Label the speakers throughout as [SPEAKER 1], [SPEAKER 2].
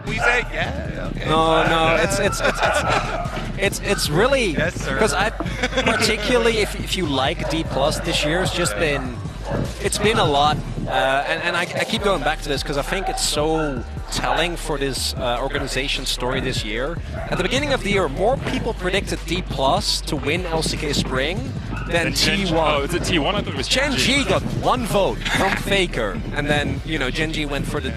[SPEAKER 1] We say, yeah, okay.
[SPEAKER 2] No, it's really,
[SPEAKER 1] yes, sir.
[SPEAKER 2] Because I particularly if you like D+ this year, it's been a lot, and I keep going back to this because I think it's so telling for this organization story this year. At the beginning of the year, more people predicted D+ to win LCK Spring than T1.
[SPEAKER 3] Oh, is it T1? I thought it was
[SPEAKER 2] Gen G got 1 vote from Faker, and then Gen G went for the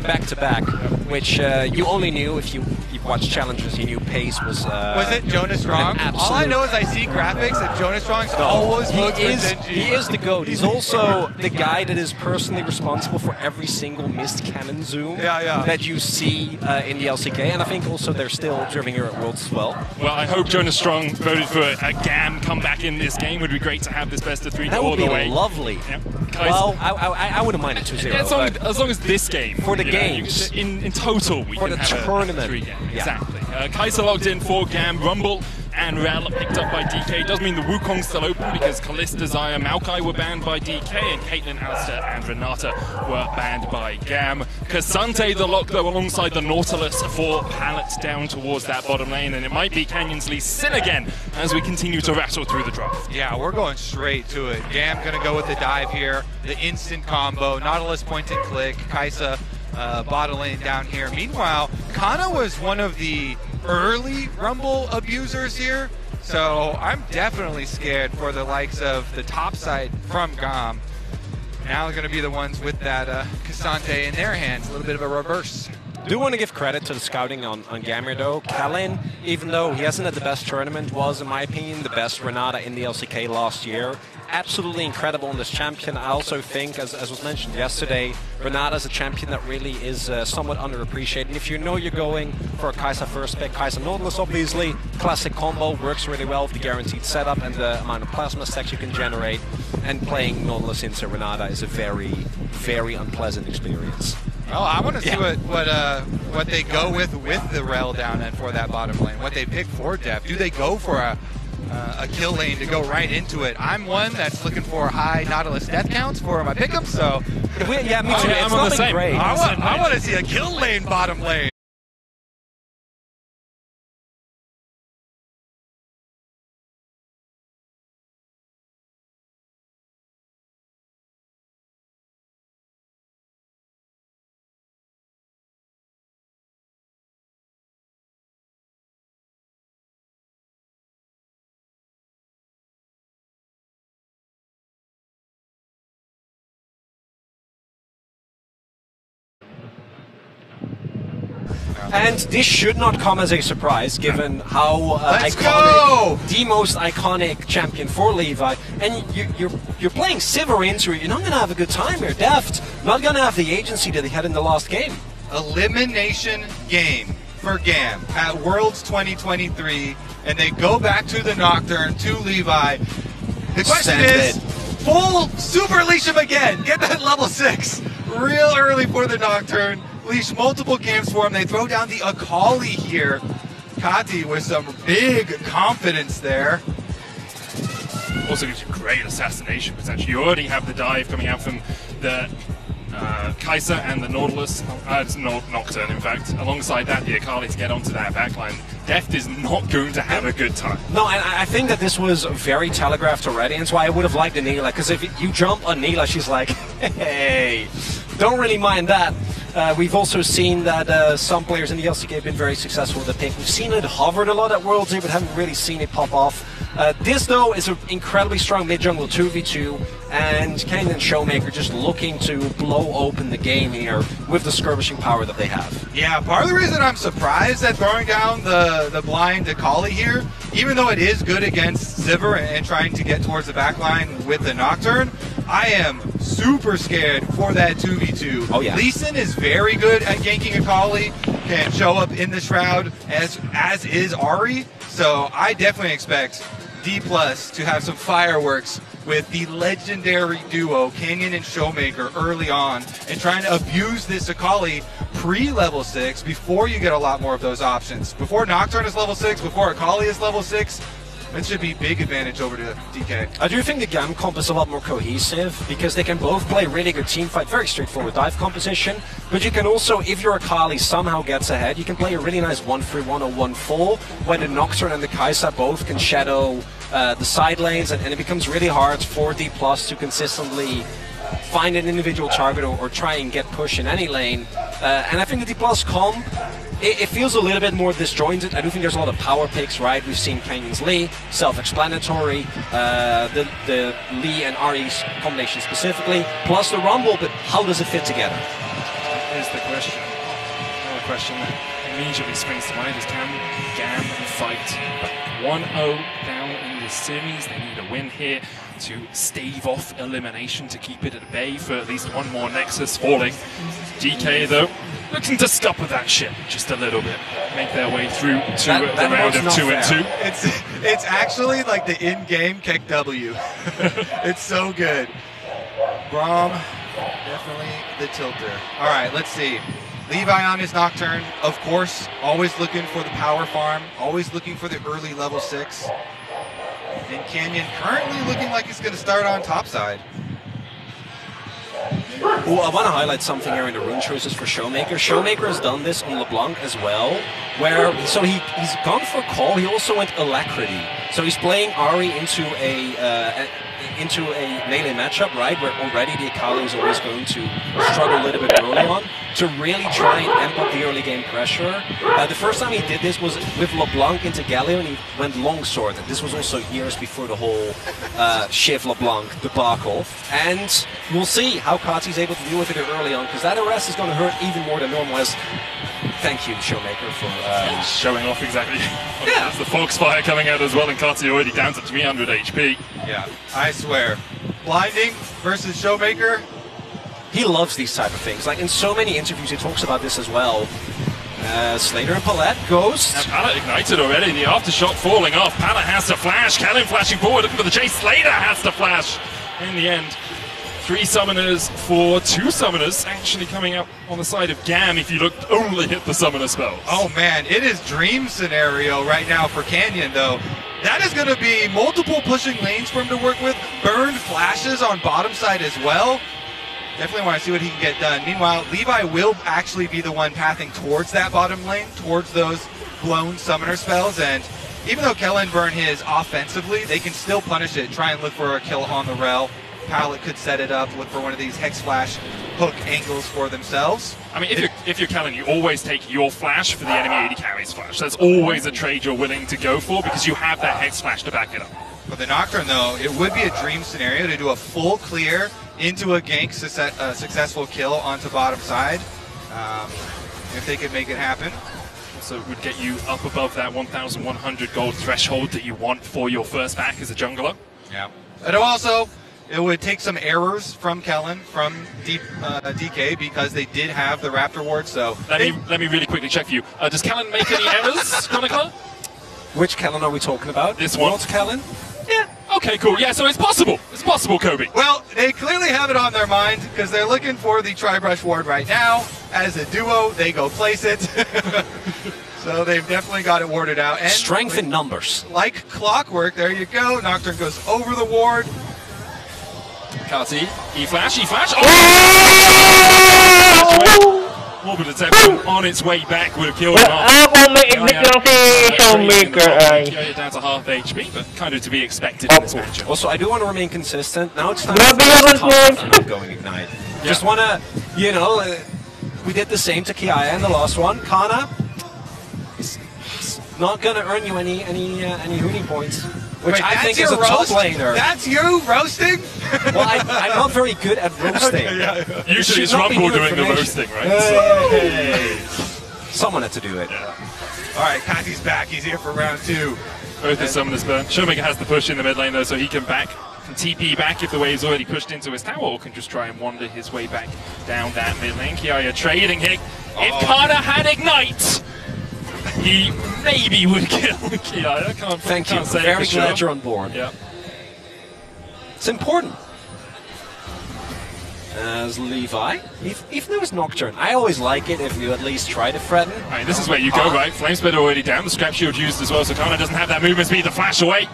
[SPEAKER 2] back-to-back, which you only knew if you watched challenges. You knew Pace was.
[SPEAKER 1] Was it Jonas Strong? All I know is I see graphics and Jonas Strong's always votes for Gen G.
[SPEAKER 2] He is the GOAT. He's also the guy that is personally responsible for every single missed cannon zoom that you see in the LCK, and I think also they're still observing here at Worlds as well.
[SPEAKER 3] Well, I hope Jonas Strong voted for a GAM comeback in this game. Would be great to have this best of 3
[SPEAKER 2] that
[SPEAKER 3] all
[SPEAKER 2] would
[SPEAKER 3] the
[SPEAKER 2] be
[SPEAKER 3] way.
[SPEAKER 2] Lovely.
[SPEAKER 3] Yep.
[SPEAKER 2] Well, I wouldn't mind it 2-0.
[SPEAKER 3] As long as this game.
[SPEAKER 2] For the games.
[SPEAKER 3] In total, we can have
[SPEAKER 2] tournament.
[SPEAKER 3] 3 games. Exactly. Kaiser logged in for GAM. Rumble and Rel picked up by DK. It does mean the Wukong's still open because Kalista, Zaya, Maokai were banned by DK, and Caitlyn, Alistair, and Renata were banned by GAM. Kasante the lock, though, alongside the Nautilus for pallets down towards that bottom lane, and it might be Canyon's Lee Sin again as we continue to rattle through the draft.
[SPEAKER 1] Yeah, we're going straight to it. GAM gonna go with the dive here, the instant combo, Nautilus point and click, Kaisa bottom lane down here. Meanwhile, Kana was one of the early Rumble abusers here, so I'm definitely scared for the likes of the top side from GAM. Now they're going to be the ones with that Kasante in their hands, a little bit of a reverse.
[SPEAKER 2] I do want to give credit to the scouting on GAM here, though. Kalin, even though he hasn't had the best tournament, was, in my opinion, the best Renata in the LCK last year. Absolutely incredible in this champion. I also think, as was mentioned yesterday, Renata is a champion that really is somewhat underappreciated. If you know you're going for a Kaisa first pick, Kaisa Nautilus, obviously, classic combo, works really well with the guaranteed setup and the amount of plasma stacks you can generate. And playing Nautilus into Renata is a very, very unpleasant experience.
[SPEAKER 1] Well, I want to see what they go with the Rel down and for that bottom lane. What they pick for Def. Do they go for a kill lane to go right into it? I'm one that's looking for high Nautilus death counts for my pick'em, so
[SPEAKER 2] yeah, me too.
[SPEAKER 3] I'm on the same.
[SPEAKER 2] Great.
[SPEAKER 1] I want to see a kill lane bottom lane.
[SPEAKER 2] And this should not come as a surprise, given how iconic, the most iconic champion for Levi. And you're playing Sivir into it. You're not going to have a good time here. Deft not going to have the agency that they had in the last game.
[SPEAKER 1] Elimination game for GAM at Worlds 2023, and they go back to the Nocturne to Levi. The question is, full super leash him again. Get that level 6 real early for the Nocturne. Leash multiple games for him. They throw down the Akali here. Kati with some big confidence there.
[SPEAKER 3] Also gives you great assassination potential. You already have the dive coming out from the Kai'Sa and the Nautilus, it's Nocturne in fact. Alongside that, the Akali to get onto that backline. Deft is not going to have a good time.
[SPEAKER 2] No, and I think that this was very telegraphed already, and that's why I would have liked Anila, because if you jump on Anila, she's like, hey, don't really mind that. We've also seen that some players in the LCK have been very successful with the pick. We've seen it hovered a lot at Worlds here, but haven't really seen it pop off. This, though, is an incredibly strong mid-jungle 2v2, and Kane and Showmaker just looking to blow open the game here with the skirmishing power that they have.
[SPEAKER 1] Yeah, part of the reason I'm surprised at throwing down the blind Akali here, even though it is good against Sivir and trying to get towards the backline with the Nocturne, I am super scared for that 2v2.
[SPEAKER 2] Oh, yeah.
[SPEAKER 1] Lee Sin is very good at ganking Akali, can show up in the Shroud, as is Ahri, so I definitely expect D+ to have some fireworks with the legendary duo, Canyon and Showmaker, early on, and trying to abuse this Akali pre-level 6 before you get a lot more of those options. Before Nocturne is level 6, before Akali is level 6, That should be big advantage over to DK.
[SPEAKER 2] I do think the GAM comp is a lot more cohesive because they can both play really good team fight, very straightforward dive composition, but you can also, if your Akali somehow gets ahead, you can play a really nice 1-3-1 or 1-4 when the Nocturne and the Kai'Sa both can shadow the side lanes, and it becomes really hard for D+ to consistently find an individual target or try and get push in any lane. And I think the D+ comp, it feels a little bit more disjointed. I do think there's a lot of power picks, right? We've seen Canyon's Lee, self-explanatory, the Lee and Ari's combination specifically, plus the Rumble, but how does it fit together?
[SPEAKER 3] Here's the question. Another question that immediately springs to mind is, can GAM fight back? 1-0 down in this series. They need a win here to stave off elimination, to keep it at bay for at least one more Nexus falling. DK, though, looking to scupper that ship just a little bit, make their way through to the round of 2 and 2.
[SPEAKER 1] It's actually like the in-game kick W. It's so good. Braum, definitely the tilter. All right, let's see. Levi on his Nocturne, of course, always looking for the power farm, always looking for the early level 6. And Canyon currently looking like he's going to start on top side.
[SPEAKER 2] Well, I want to highlight something here in the rune choices for Showmaker. Showmaker has done this on LeBlanc as well, where he's gone for call. He also went Alacrity, so he's playing Ari into a melee matchup, right, where already the Akali is always going to struggle a little bit early on, to really try and amp up the early game pressure. The first time he did this was with LeBlanc into Galio, and he went longsword, and this was also years before the whole Shiv LeBlanc debacle. And we'll see how Kati's able to deal with it early on, because that arrest is going to hurt even more than normal. As thank you, Showmaker, for
[SPEAKER 3] showing off exactly. Yeah. There's the Foxfire coming out as well, and Kati already down to 300 HP.
[SPEAKER 1] Yeah, I swear. Blinding versus Showmaker.
[SPEAKER 2] He loves these type of things. Like in so many interviews, he talks about this as well. Slater and Palette, Ghost.
[SPEAKER 3] Now Palette ignited already, the aftershock falling off. Palette has to flash, Kellen flashing forward, looking for the chase. Slater has to flash. In the end, 3 summoners for 2 summoners actually coming up on the side of GAM if you look only hit the summoner spells.
[SPEAKER 1] Oh man, it is dream scenario right now for Canyon though. That is going to be multiple pushing lanes for him to work with. Burned flashes on bottom side as well. Definitely want to see what he can get done. Meanwhile, Levi will actually be the one pathing towards that bottom lane, towards those blown summoner spells. And even though Kellen burned his offensively, they can still punish it, try and look for a kill on the rel. Palette could set it up, look for one of these Hex Flash hook angles for themselves.
[SPEAKER 3] I mean, if you're Kellen, you always take your flash for the enemy AD carry's flash. That's always a trade you're willing to go for because you have that Hex Flash to back it up.
[SPEAKER 1] For the Nocturne, though, it would be a dream scenario to do a full clear into a gank successful kill onto bottom side, if they could make it happen.
[SPEAKER 3] So it would get you up above that 1,100 gold threshold that you want for your first back as a jungler.
[SPEAKER 1] Yeah. And also, it would take some errors from Kellen, from DK, because they did have the Raptor ward, so...
[SPEAKER 3] Let me really quickly check for you. Does Kellen make any errors, Chronicler?
[SPEAKER 2] Which Kellen are we talking about?
[SPEAKER 3] This one.
[SPEAKER 2] World's Kellen?
[SPEAKER 3] Yeah. Okay, cool. Yeah, so it's possible. It's possible, Kobe.
[SPEAKER 1] Well, they clearly have it on their mind because they're looking for the Tri-Brush ward right now. As a duo, they go place it. So they've definitely got it warded out. And
[SPEAKER 2] strength in numbers.
[SPEAKER 1] Like clockwork, there you go. Nocturne goes over the ward.
[SPEAKER 3] Kati, E-Flash. Oh! Orbit detection on its way back would have killed him off. Down to half HP, but kind of to be expected in this matchup.
[SPEAKER 2] Also, I do want to remain consistent. Now it's time to going Ignite. Yeah. Just want to, you know, we did the same to Kiaya in the last one. Kana, not going to earn you any Hoonie points. Which I think is a top laner.
[SPEAKER 1] That's you roasting?
[SPEAKER 2] Well, I'm not very good at roasting.
[SPEAKER 1] Yeah.
[SPEAKER 3] Usually it's Rumble doing the roasting, right?
[SPEAKER 2] Hey. Someone had to do it.
[SPEAKER 3] Yeah.
[SPEAKER 1] All right, Kati's back. He's here for round 2.
[SPEAKER 3] Both the summoners burn. Showmaker has the push in the mid lane though, so he can TP back if the wave's already pushed into his tower, or can just try and wander his way back down that mid lane. Kiaya trading hit. If Kana had Ignite, he maybe would kill Kiaya.
[SPEAKER 2] Thank you.
[SPEAKER 3] Say
[SPEAKER 2] very
[SPEAKER 3] sure.
[SPEAKER 2] glad you're on board.
[SPEAKER 3] Yeah.
[SPEAKER 2] It's important. as Levi. Even though it's Nocturne, I always like it if you at least try to threaten.
[SPEAKER 3] Right, this is where you go, right? Flamesplitter already down, the scrap shield used as well, so Kana doesn't have that movement speed. The flash away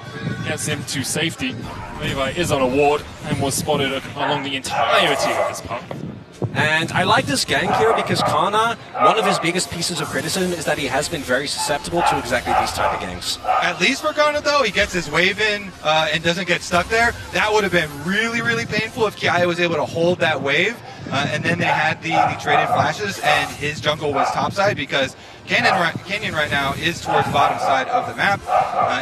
[SPEAKER 3] gets him to safety. Levi is on a ward and was spotted along the entirety of this pump.
[SPEAKER 2] And I like this gank here because Kana, one of his biggest pieces of criticism is that he has been very susceptible to exactly these type of ganks.
[SPEAKER 1] At least for Kana, though, he gets his wave in and doesn't get stuck there. That would have been really, really painful if Kiai was able to hold that wave. And then they had the traded flashes and his jungle was topside because Canyon right now is towards the bottom side of the map.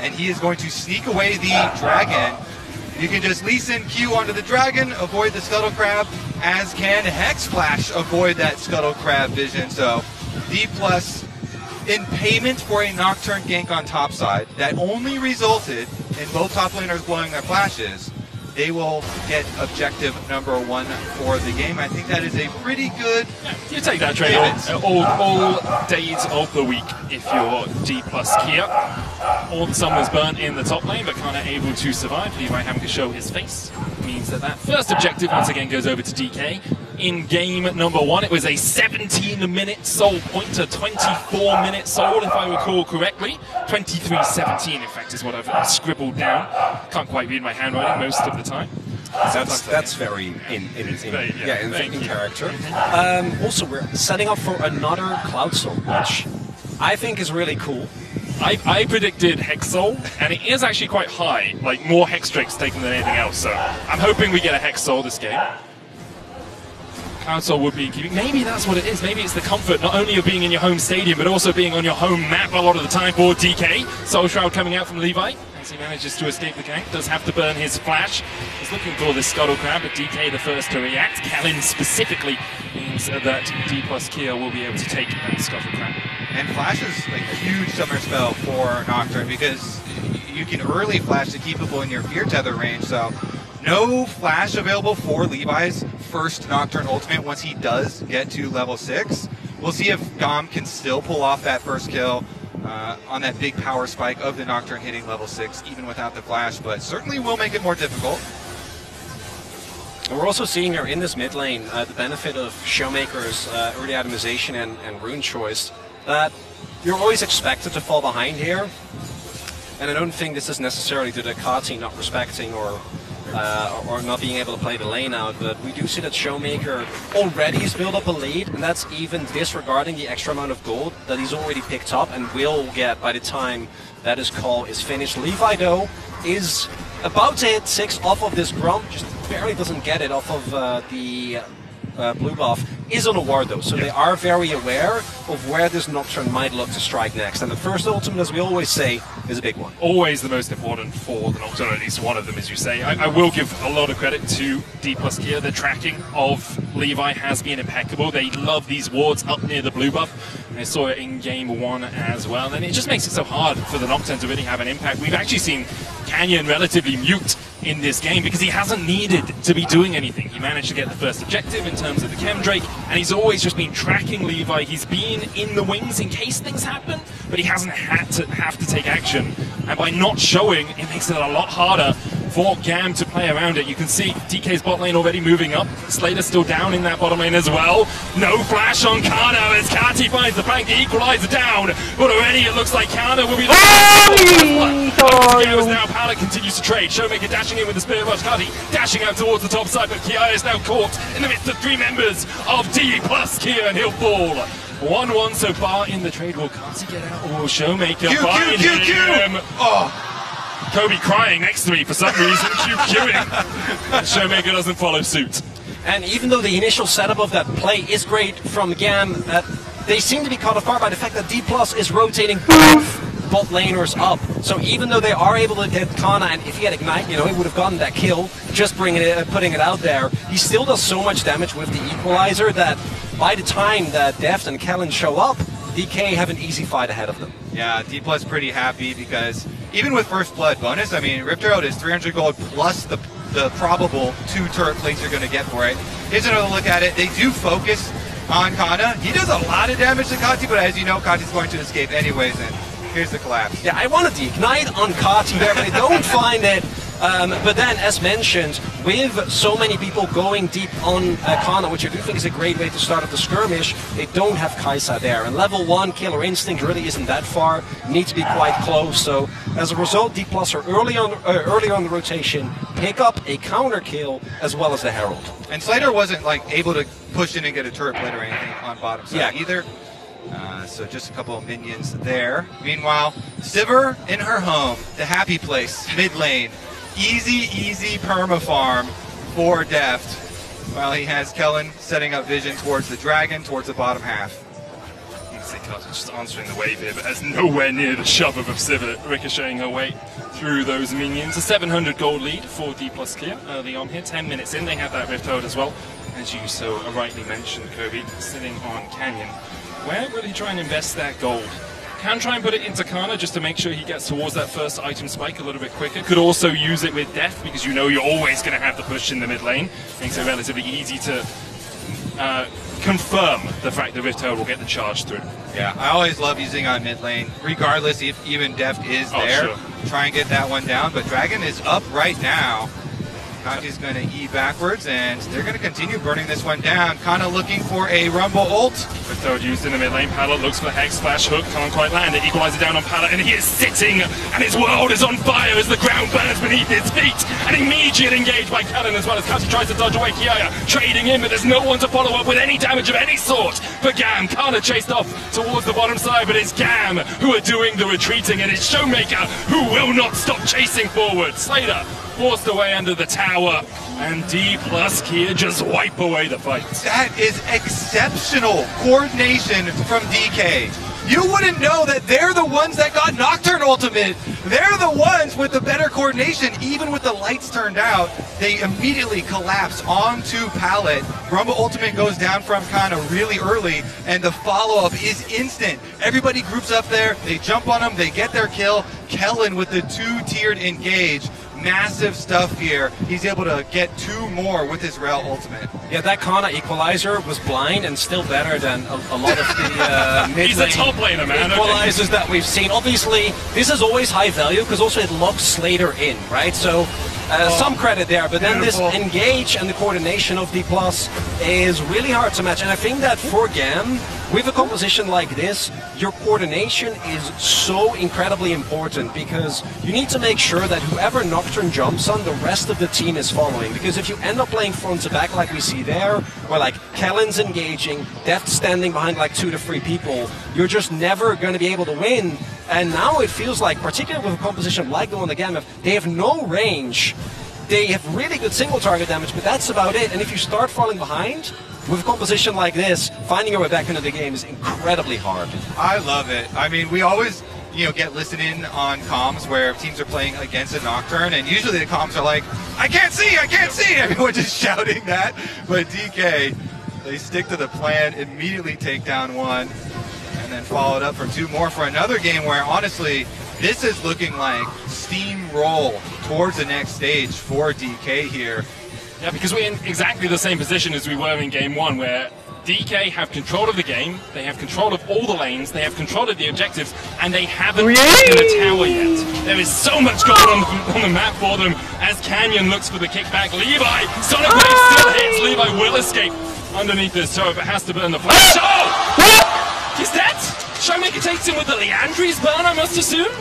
[SPEAKER 1] And he is going to sneak away the dragon. You can just Lee Sin Q onto the dragon, avoid the Scuttle Crab, as can Hex Flash avoid that Scuttle Crab vision. So D+ in payment for a Nocturne gank on top side that only resulted in both top laners blowing their flashes, they will get objective number 1 for the game. I think that is a pretty good...
[SPEAKER 3] You take that trade all days of the week if you're D+ Kia. All the sun was burnt in the top lane, but Kana able to survive. Levi having to show his face means that first objective once again goes over to DK. In game number 1, it was a 17-minute soul point to 24-minute soul, if I recall correctly. 23:17, in fact, is what I've scribbled down. Can't quite read my handwriting most of the time.
[SPEAKER 2] That's very in character. Also, we're setting up for another Cloud Soul, which I think is really cool.
[SPEAKER 3] I predicted Hex Soul, and it is actually quite high, like more Hex Drakes taken than anything else, so I'm hoping we get a Hex Soul this game. Cloud Soul would be keeping. Maybe that's what it is. Maybe it's the comfort not only of being in your home stadium, but also being on your home map a lot of the time for DK. Soul Shroud coming out from Levi as he manages to escape the gank. Does have to burn his flash. He's looking for this Scuttle Crab, but DK the first to react. Kalin specifically means that D+ Kia will be able to take that Scuttle Crab.
[SPEAKER 1] And Flash is like a huge summer spell for Nocturne because you can early flash to keep people in your fear tether range. So no flash available for Levi's first Nocturne ultimate once he does get to level 6. We'll see if GAM can still pull off that first kill on that big power spike of the Nocturne hitting level 6 even without the flash, but certainly will make it more difficult.
[SPEAKER 2] And we're also seeing here in this mid lane the benefit of Showmaker's early itemization and rune choice, that you're always expected to fall behind here. And I don't think this is necessarily due to Kati not respecting or not being able to play the lane out, but we do see that Showmaker already has built up a lead, and that's even disregarding the extra amount of gold that he's already picked up and will get by the time that his call is finished. Levi, though, is about to hit 6 off of this Grump, just barely doesn't get it off of the blue buff. Is on a ward though, so they are very aware of where this Nocturne might look to strike next. And the first ultimate, as we always say, is a big one.
[SPEAKER 3] Always the most important for the Nocturne, at least one of them, as you say. I will give a lot of credit to D+ Kia. The tracking of Levi has been impeccable. They love these wards up near the blue buff. And I saw it in game 1 as well. And it just makes it so hard for the Nocturne to really have an impact. We've actually seen Canyon relatively mute in this game because he hasn't needed to be doing anything. He managed to get the first objective in terms of the Chem Drake, and he's always just been tracking Levi. He's been in the wings in case things happen, but he hasn't had to have to take action. And by not showing, it makes it a lot harder for GAM to play around it. You can see DK's bot lane already moving up. Slater's still down in that bottom lane as well. No flash on Kana as Kati finds the flank, the equalizer down. But already it looks like Kana will be the now Pallet continues to trade. Showmaker dashing in with the Spirit Rush. Kati dashing out towards the top side, but Kia is now caught in the midst of 3 members of D+ Kia, and he'll fall. 1-1 so far in the trade. Will Kati get out, or will Showmaker find him?
[SPEAKER 1] Oh.
[SPEAKER 3] Kobe crying next to me for some reason, QQing. Showmaker doesn't follow suit.
[SPEAKER 2] And even though the initial setup of that play is great from GAM, they seem to be caught apart by the fact that D+ is rotating both bot laners up. So even though they are able to get Kana, and if he had Ignite, he would have gotten that kill, just putting it out there, he still does so much damage with the equalizer that by the time that Deft and Kellen show up, DK have an easy fight ahead of them.
[SPEAKER 1] Yeah, D+ pretty happy because even with First Blood bonus, I mean, Rift Herald is 300 gold plus the probable 2 turret plates you're going to get for it. Here's another look at it. They do focus on Kana. He does a lot of damage to Kati, but as you know, Kati's going to escape anyways, and here's the collapse.
[SPEAKER 2] Yeah, I wanted the Ignite on Kati there, but I don't find it But then, as mentioned, with so many people going deep on Kana, which I do think is a great way to start off the skirmish, they don't have Kai'Sa there. And level 1, Killer Instinct really isn't that far, need to be quite close. So as a result, D+ are early on the rotation, pick up a counter kill as well as the Herald.
[SPEAKER 1] And Slater wasn't like able to push in and get a turret plate or anything on bottom side either. So just a couple of minions there. Meanwhile, Sivir in her home, the happy place, mid lane. Easy perma farm for Deft. While he has Kellen setting up vision towards the dragon, towards the bottom half.
[SPEAKER 3] Just answering the wave here, but has nowhere near the shove of Sivir ricocheting her way through those minions. A 700 gold lead for D+ clear early on here. 10 minutes in, they have that Rift Hold as well. As you so rightly mentioned, Kobe, sitting on Canyon. Where will he try and invest that gold? Can try and put it into Kana just to make sure he gets towards that first item spike a little bit quicker. Could also use it with Death because you know you're always going to have the push in the mid lane. Makes it relatively easy to confirm the fact that Rift Herald will get the charge through.
[SPEAKER 1] Yeah, I always love using on mid lane, regardless if even Deft is there.
[SPEAKER 3] Sure.
[SPEAKER 1] Try and get that one down, but Dragon is up right now. Kanji's going to E backwards, and they're going to continue burning this one down. Kana looking for a Rumble ult.
[SPEAKER 3] Rift Herald used in the mid lane. Pallet looks for the Hex Splash hook, can't quite land it. Equalizer down on Pallet, and he is sitting, and his world is on fire as the ground burns beneath his feet. An immediate engage by Kellen as well as Kanji tries to dodge away Kiaya, trading in, but there's no one to follow up with any damage of any sort for GAM. Kana chased off towards the bottom side, but it's GAM who are doing the retreating, and it's Showmaker who will not stop chasing forward. Slater forced away under the tower, and D+ here just wipe away the fight.
[SPEAKER 1] That is exceptional coordination from DK. You wouldn't know that they're the ones that got Nocturne ultimate. They're the ones with the better coordination. Even with the lights turned out, they immediately collapse onto Pallet. Rumble ultimate goes down from Kana really early, and the follow-up is instant. Everybody groups up there, they jump on him, they get their kill. Kellen with the two-tiered engage. Massive stuff here. He's able to get 2 more with his Rel ultimate.
[SPEAKER 2] Yeah, that Kana equalizer was blind and still better than a lot of the mid-lane
[SPEAKER 3] He's a top laner, man.
[SPEAKER 2] equalizers that we've seen. Obviously, this is always high value because also it locks Slater in, right? So some credit there, but then this engage and the coordination of D+ is really hard to match. And I think that for GAM, with a composition like this, your coordination is so incredibly important because you need to make sure that whoever Nocturne jumps on, the rest of the team is following. Because if you end up playing front to back like we see there, where like Kellen's engaging, Deft standing behind like 2 to 3 people, you're just never going to be able to win. And now it feels like, particularly with a composition like the one the GAM have, they have no range. They have really good single target damage, but that's about it. And if you start falling behind, with a composition like this, finding your way back into the game is incredibly hard.
[SPEAKER 1] I love it. I mean, we always, get listened in on comms where teams are playing against a Nocturne, and usually the comms are like, I can't see! Everyone just shouting that. But DK, they stick to the plan, immediately take down 1, and then follow it up for 2 more for another game where, honestly, this is looking like steamroll towards the next stage for DK here.
[SPEAKER 3] Yeah, because we're in exactly the same position as we were in Game 1, where DK have control of the game, they have control of all the lanes, they have control of the objectives, and they haven't taken the tower yet. There is so much going on the map for them as Canyon looks for the kickback. Levi, Sonic Wave still hits. Levi will escape underneath this turret, but has to burn the flash. Oh! He's dead! Showmaker takes him with the Leandri's burn, I must assume?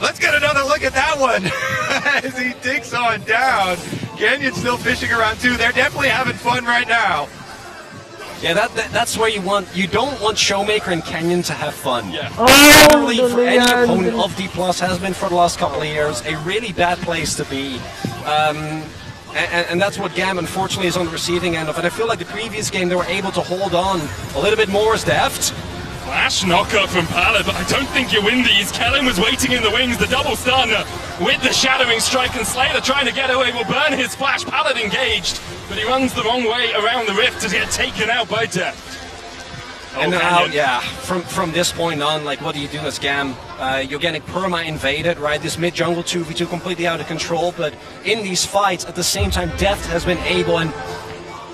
[SPEAKER 1] Let's get another look at that one as he takes on down. Canyon's still fishing around too. They're definitely having fun right now.
[SPEAKER 2] Yeah, that's where you don't want Showmaker and Canyon to have fun.
[SPEAKER 3] Yeah.
[SPEAKER 2] Generally, for any opponent of D+ has been for the last couple of years, a really bad place to be. And that's what GAM unfortunately is on the receiving end of. And I feel like the previous game they were able to hold on a little bit more as Deft.
[SPEAKER 3] Flash knockup from Pallet, but I don't think you win these. Kellen was waiting in the wings, the double stun with the shadowing strike, and Slater trying to get away will burn his flash. Pallet engaged, but he runs the wrong way around the rift to get taken out by Death.
[SPEAKER 2] And now, yeah, from this point on, like, what do you do as GAM? You're getting perma invaded, right? This mid jungle 2v2 completely out of control, but in these fights, at the same time, Death has been able, and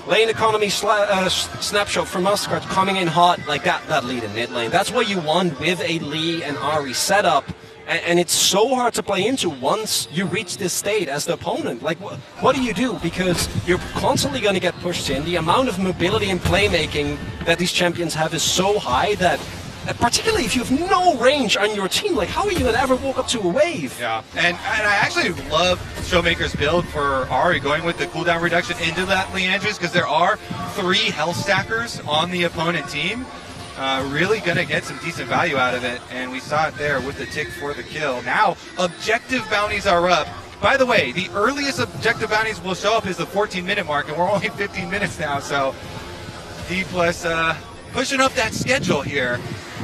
[SPEAKER 2] lane economy snapshot from Muscart coming in hot, like that lead in mid lane. That's what you want with a Lee and Ari setup. And it's so hard to play into once you reach this state as the opponent. Like, what do you do? Because you're constantly going to get pushed in. The amount of mobility and playmaking that these champions have is so high that, particularly if you have no range on your team, like, how are you going to ever walk up to a wave?
[SPEAKER 1] Yeah, and I actually love Showmaker's build for Ahri, going with the cooldown reduction into that Leandris, because there are 3 health stackers on the opponent team. Really going to get some decent value out of it, and we saw it there with the tick for the kill. Now, objective bounties are up. By the way, the earliest objective bounties will show up is the 14-minute mark, and we're only 15 minutes now, so D+ pushing up that schedule here.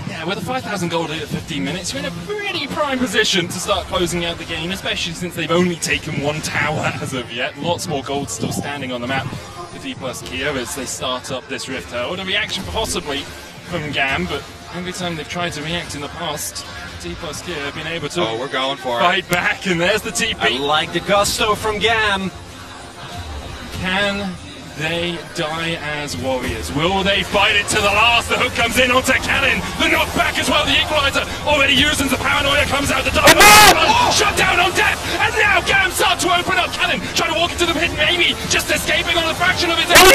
[SPEAKER 3] Yeah, with a 5,000 gold at 15 minutes, you're in a pretty prime position to start closing out the game, especially since they've only taken 1 tower as of yet. Lots more gold still standing on the map for D+ Kia as they start up this Rift Herald. A reaction possibly from GAM, but every time they've tried to react in the past, D+ Kia have been able to
[SPEAKER 1] we're going for
[SPEAKER 3] fight back, and there's the TP.
[SPEAKER 2] I like the gusto from GAM.
[SPEAKER 3] Can they die as warriors? Will they fight it to the last? The hook comes in onto Kalin. The knockback as well. The equalizer already used, and the paranoia comes out the dive. Shut down on death. And now GAM start to open up. Kalin trying to walk into the pit, maybe just escaping on a fraction of his own.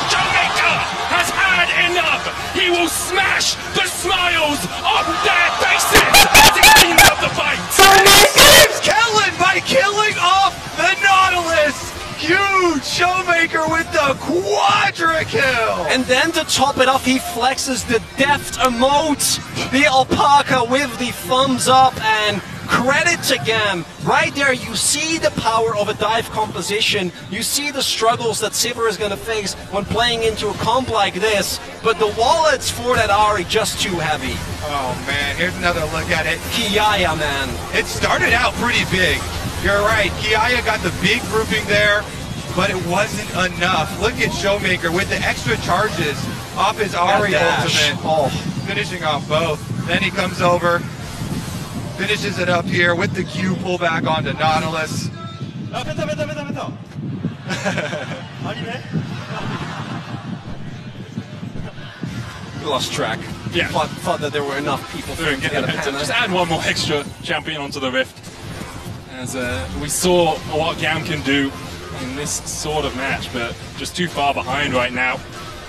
[SPEAKER 3] Showmaker has had enough. He will smash the smiles off their faces as he cleans up the fight.
[SPEAKER 1] Saves Kalin by killing off the Nautilus. Huge Showmaker with the quadra kill!
[SPEAKER 2] And then to top it off, he flexes the deft emote, the alpaca with the thumbs up, and credit to GAM. Right there, you see the power of a dive composition. You see the struggles that Sivir is going to face when playing into a comp like this, but the wallets for that Ahri just too heavy.
[SPEAKER 1] Oh man, here's another look at it.
[SPEAKER 2] Kiaya, man.
[SPEAKER 1] It started out pretty big. You're right, Kiaya got the big grouping there, but it wasn't enough. Look at Showmaker with the extra charges off his Ahri ultimate, finishing off both. Then he comes over, finishes it up here with the Q pullback onto Nautilus.
[SPEAKER 2] We lost track.
[SPEAKER 3] Yeah.
[SPEAKER 2] Thought that there were enough people to get a pen.
[SPEAKER 3] Just add 1 more extra champion onto the Rift. As we saw what GAM can do in this sort of match, but just too far behind right now.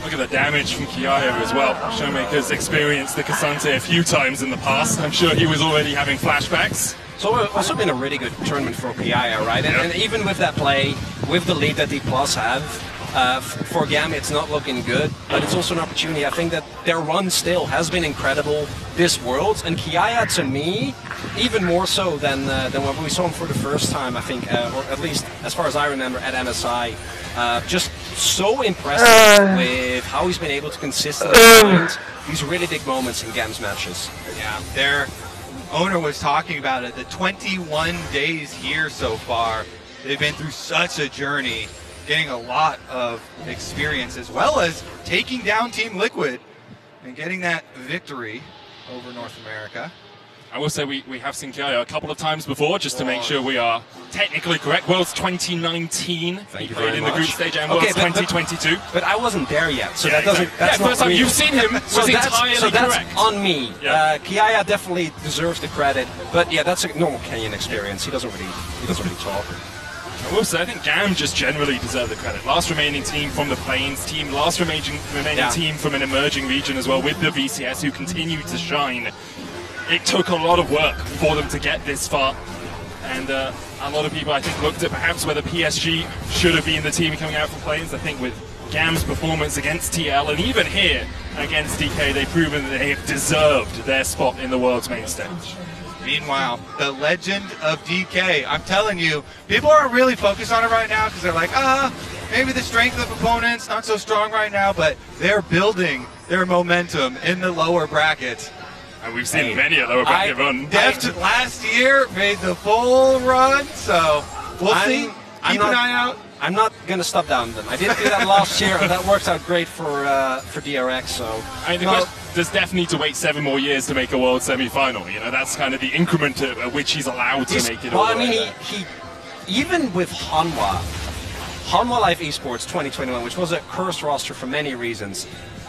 [SPEAKER 3] Look at the damage from Kiaya as well. Showmaker's experienced the Cassante a few times in the past. I'm sure he was already having flashbacks.
[SPEAKER 2] So it's also been a really good tournament for Kiaya, right?
[SPEAKER 3] Yep.
[SPEAKER 2] And even with that play, with the lead that D+ have, for GAM it's not looking good, but it's also an opportunity. I think that their run still has been incredible this Worlds, and Kiaya to me, even more so than when we saw him for the first time, I think, or at least as far as I remember at MSI, just so impressive with how he's been able to consistently find these really big moments in GAM's matches.
[SPEAKER 1] Yeah, their owner was talking about it, the 21 days here so far. They've been through such a journey, getting a lot of experience, as well as taking down Team Liquid and getting that victory over North America.
[SPEAKER 3] I will say we have seen Kiaya a couple of times before, just to make sure we are technically correct. Worlds 2019,
[SPEAKER 2] Thank you
[SPEAKER 3] he played
[SPEAKER 2] very
[SPEAKER 3] in
[SPEAKER 2] much.
[SPEAKER 3] the group stage, and Worlds 2022.
[SPEAKER 2] But I wasn't there yet, so that doesn't. That's
[SPEAKER 3] first time
[SPEAKER 2] real.
[SPEAKER 3] you've seen him was entirely
[SPEAKER 2] so that's
[SPEAKER 3] correct.
[SPEAKER 2] on me.
[SPEAKER 3] Yeah.
[SPEAKER 2] Kiaya definitely deserves the credit, but yeah, that's a normal Kenyan experience. He doesn't really talk.
[SPEAKER 3] I will say, I think GAM just generally deserve the credit. Last remaining team from the Plains team, last remaining team from an emerging region as well, with the VCS, who continue to shine. It took a lot of work for them to get this far, and a lot of people, I think, looked at perhaps whether PSG should have been the team coming out from Plains. I think with GAM's performance against TL, and even here against DK, they've proven that they have deserved their spot in the world's main stage.
[SPEAKER 1] Meanwhile, the legend of DK, I'm telling you, people aren't really focused on it right now because they're like, maybe the strength of opponents not so strong right now, but they're building their momentum in the lower brackets.
[SPEAKER 3] And we've seen many a lower bracket run.
[SPEAKER 1] Deft last year made the full run, so we'll see. Keep an eye out.
[SPEAKER 2] I'm not going to stop down them. I did do that last year, and that worked out great for DRX. So
[SPEAKER 3] there's definitely need to wait 7 more years to make a world semi-final. You know, that's kind of the increment at which he's allowed to make it.
[SPEAKER 2] Well, I mean, he even with Hanwha Live Esports 2021, which was a cursed roster for many reasons,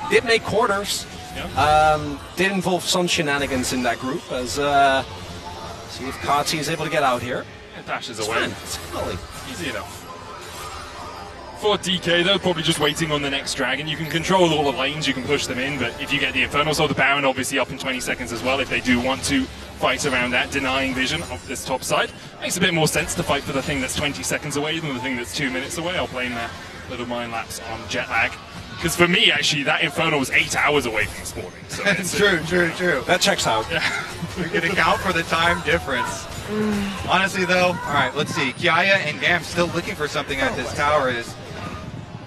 [SPEAKER 2] did make quarters.
[SPEAKER 3] Yeah.
[SPEAKER 2] Did involve some shenanigans in that group, as See if Kati is able to get out here.
[SPEAKER 3] It dashes away.
[SPEAKER 2] Finally.
[SPEAKER 3] Easy enough. For DK though, probably just waiting on the next dragon. You can control all the lanes, you can push them in, but if you get the Infernal Soul, the Baron obviously up in 20 seconds as well if they do want to fight around that, denying vision of this top side. Makes a bit more sense to fight for the thing that's 20 seconds away than the thing that's 2 minutes away. I'll blame that little mind lapse on jet lag. Because for me, actually, that Infernal was 8 hours away from spawning. So
[SPEAKER 1] True.
[SPEAKER 2] That checks out.
[SPEAKER 3] Yeah.
[SPEAKER 1] We can account for the time difference. Honestly, though, all right, let's see. Kiaya and GAM still looking for something at this tower. Is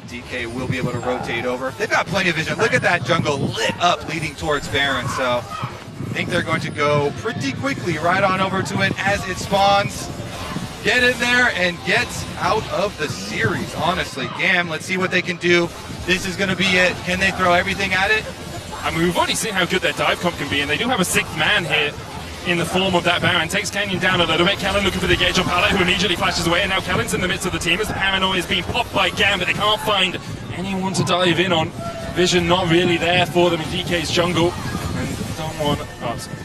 [SPEAKER 1] DK will be able to rotate over. They've got plenty of vision. Look at that jungle lit up leading towards Baron. So I think they're going to go pretty quickly right on over to it as it spawns. Get in there and get out of the series, honestly. GAM, let's see what they can do. This is going to be it. Can they throw everything at it?
[SPEAKER 3] I mean, we've already seen how good their dive comp can be, and they do have a 6th man here in the form of that Baron. Takes Canyon down a little bit. Kellen looking for the engage on Pala, who immediately flashes away, and now Kellen's in the midst of the team as the Paranoia is being popped by GAM, but they can't find anyone to dive in on. Vision not really there for them in DK's jungle. And someone,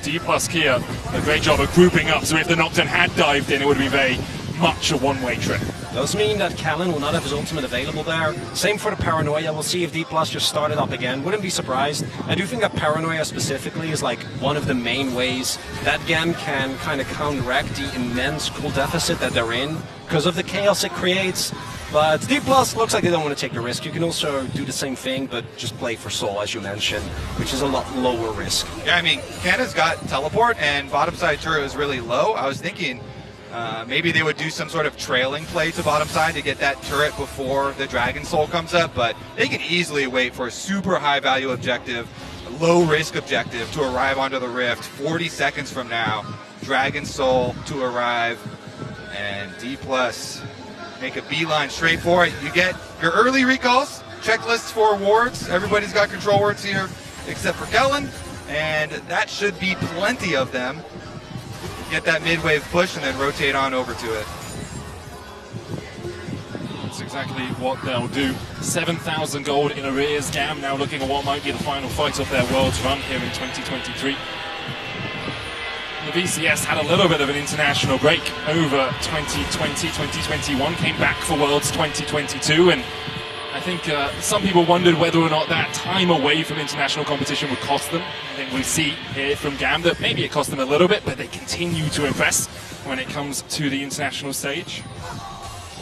[SPEAKER 3] D plus Kia, a great job of grouping up, so if the Nocturne had dived in, it would be very much a one-way trip.
[SPEAKER 2] Does mean that Callan will not have his ultimate available there. Same for the Paranoia. We'll see if D Plus just started up again. Wouldn't be surprised. I do think that Paranoia specifically is like one of the main ways that GAM can kind of counteract the immense cool deficit that they're in because of the chaos it creates. But D Plus looks like they don't want to take the risk. You can also do the same thing, but just play for Soul, as you mentioned, which is a lot lower risk.
[SPEAKER 1] Yeah, I mean, Canada's got teleport, and bottom side turret is really low. I was thinking maybe they would do some sort of trailing play to bottom side to get that turret before the Dragon Soul comes up, but they can easily wait for a super high value objective, low risk objective to arrive onto the Rift 40 seconds from now. Dragon Soul to arrive, and D Plus make a beeline straight for it. You get your early recalls, checklists for wards. Everybody's got control wards here except for Kellen, and that should be plenty of them. Get that mid-wave push and then rotate on over to it.
[SPEAKER 3] That's exactly what they'll do. 7,000 gold in arrears. GAM now looking at what might be the final fight of their Worlds run here in 2023. The VCS had a little bit of an international break over 2020, 2021, came back for Worlds 2022, and I think some people wondered whether or not that time away from international competition would cost them. I think we see here from GAM that maybe it cost them a little bit, but they continue to impress when it comes to the international stage.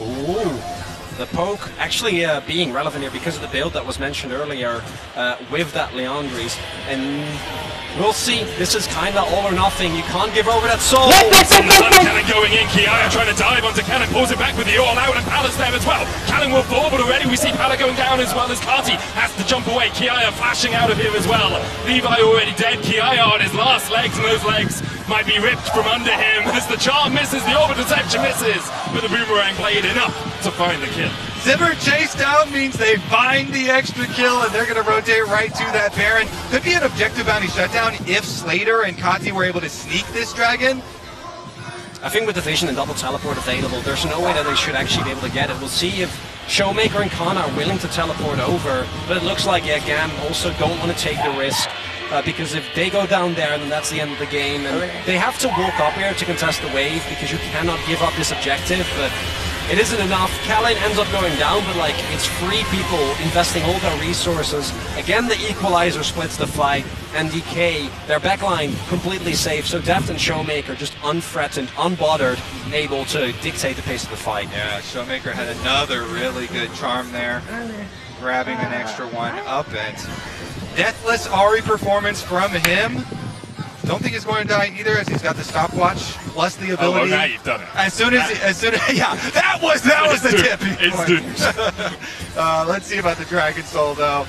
[SPEAKER 2] Ooh, the poke actually being relevant here because of the build that was mentioned earlier with that Leandries. And we'll see. This is kind of all or nothing. You can't give over that soul.
[SPEAKER 3] Cannon going in. Kiaya trying to dive onto Cannon. Pulls it back with the all out, and Pala's there as well. Cannon will fall, but already we see Pala going down as well as Kati has to jump away. Kiaya flashing out of here as well. Levi already dead. Kiaya on his last legs, and those legs might be ripped from under him as the charm misses, the orbit deception misses, but the boomerang played enough to find the kill.
[SPEAKER 1] Zimmer chase down means they find the extra kill, and they're going to rotate right to that Baron. Could be an objective bounty shutdown if Slater and Kati were able to sneak this dragon.
[SPEAKER 2] I think with the vision and double teleport available, there's no way that they should actually be able to get it. We'll see if Showmaker and Kana are willing to teleport over, but it looks like GAM also don't want to take the risk. Because if they go down there, then that's the end of the game. And they have to walk up here to contest the wave because you cannot give up this objective. But it isn't enough. Kalane ends up going down, but like it's 3 people investing all their resources. Again, the equalizer splits the fight. And DK, their backline completely safe. So Deft and Showmaker just unthreatened, unbothered, able to dictate the pace of the fight.
[SPEAKER 1] Yeah, Showmaker had another really good charm there, grabbing an extra one up it. Deathless Ahri performance from him. Don't think he's going to die either, as he's got the stopwatch plus the ability.
[SPEAKER 3] Oh, now you've done it.
[SPEAKER 1] As soon as yeah, that was the tipping point. Let's see about the Dragon Soul though.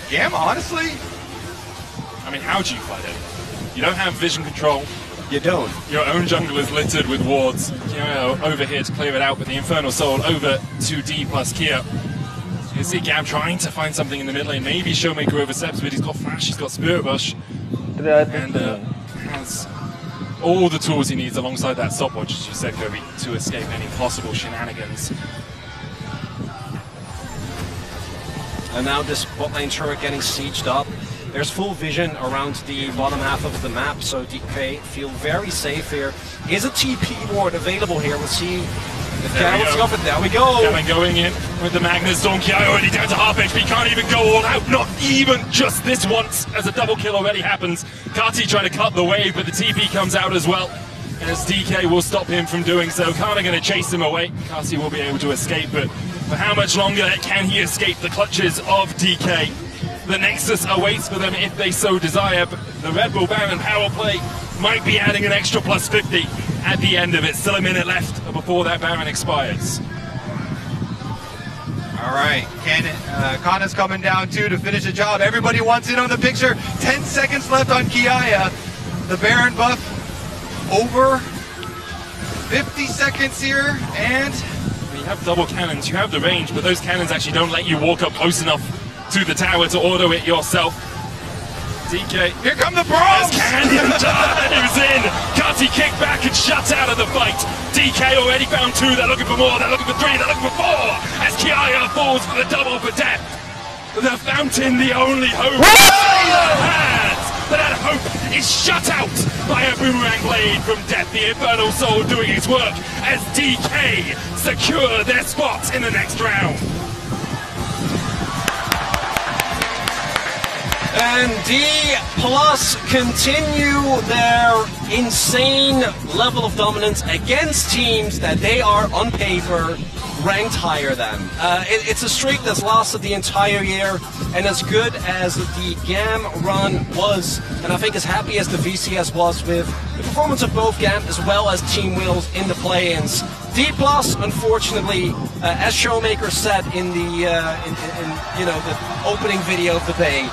[SPEAKER 1] GAM, honestly,
[SPEAKER 3] I mean, how do you fight it? You don't have vision control.
[SPEAKER 2] You don't.
[SPEAKER 3] Your own jungle is littered with wards. Over here to clear it out with the Infernal Soul over to D plus Kia. You see GAM trying to find something in the mid lane. Maybe Showmaker oversteps, but he's got Flash, he's got Spirit Rush, and has all the tools he needs alongside that stopwatch, as you said, Kobe, to escape any possible shenanigans.
[SPEAKER 2] And now this bot lane turret getting sieged up. There's full vision around the bottom half of the map, so DK feel very safe here. Is a TP ward available here? We'll see if Garrett's got it. There we go.
[SPEAKER 3] Gavin going in with the Magnus Storm. Ki already down to half HP, can't even go all out, not even just this once, as a double kill already happens. Kati trying to cut the wave, but the TP comes out as well, as DK will stop him from doing so. Kana going to chase him away. Kati will be able to escape, but for how much longer can he escape the clutches of DK? The Nexus awaits for them if they so desire, but the Red Bull Baron power play might be adding an extra plus 50 at the end of it. Still a minute left before that Baron expires.
[SPEAKER 1] All right, Kana's coming down too to finish the job. Everybody wants in on the picture. 10 seconds left on Kiaya. The Baron buff over 50 seconds here, and
[SPEAKER 3] you have double cannons, you have the range, but those cannons actually don't let you walk up close enough to the tower to auto it yourself. DK,
[SPEAKER 1] here come the bros!
[SPEAKER 3] Canyon dives in! Kati kick back and shuts out of the fight. DK already found 2, they're looking for more, they're looking for 3, they're looking for 4, as Kiaya falls for the double for death. The fountain, the only hope Sailor has, but that hope is shut out by a boomerang blade from Death, the Infernal Soul doing its work as DK secure their spot in the next round.
[SPEAKER 2] And D Plus continue their insane level of dominance against teams that they are on paper ranked higher than. It's a streak that's lasted the entire year, and as good as the GAM run was, and I think as happy as the VCS was with the performance of both GAM as well as Team Wheels in the play-ins, D Plus, unfortunately, as Showmaker said in the the opening video of the day,